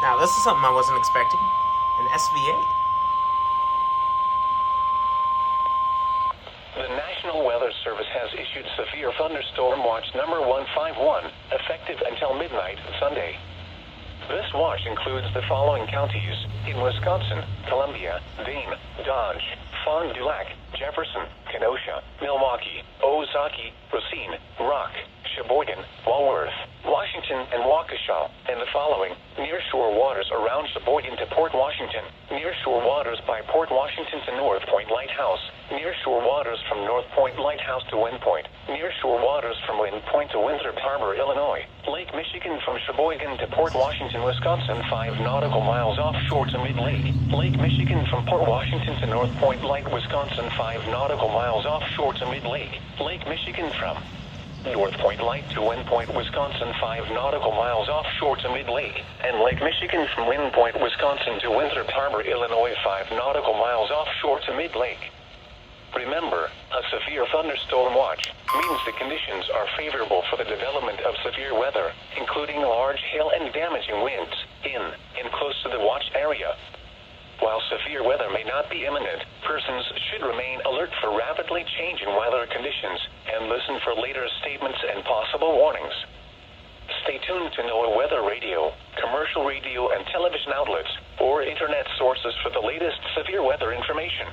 Now, this is something I wasn't expecting. An SV8. The National Weather Service has issued severe thunderstorm watch number 151, effective until midnight Sunday. This watch includes the following counties in Wisconsin: Columbia, Dane, Dodge, Fond du Lac, Jefferson, Kenosha, Milwaukee, Ozaukee, Racine, Rock, Sheboygan, Walworth, Washington, and Waukesha, and the following: nearshore waters around Sheboygan to Port Washington, nearshore waters by Port Washington to North Point Lighthouse, nearshore waters from North Point Lighthouse to Wind Point, nearshore waters from Wind Point to Winthrop Harbor, Illinois, Lake Michigan from Sheboygan to Port Washington, Wisconsin, 5 nautical miles offshore to mid-lake, Lake Michigan from Port Washington to North Point Light, Wisconsin, 5 nautical miles offshore to mid-lake, Lake Michigan from North Point Light to Wind Point, Wisconsin, 5 nautical miles offshore to mid-lake, and Lake Michigan from Wind Point, Wisconsin to Winthrop Harbor, Illinois, 5 nautical miles offshore to mid-lake. Remember, a severe thunderstorm watch means the conditions are favorable for the development of severe weather, including large hail and damaging winds, in and close to the watch area. While severe weather may not be imminent, persons should remain alert for rapidly changing weather conditions and listen for later statements and possible warnings. Stay tuned to NOAA weather radio, commercial radio and television outlets, or internet sources for the latest severe weather information.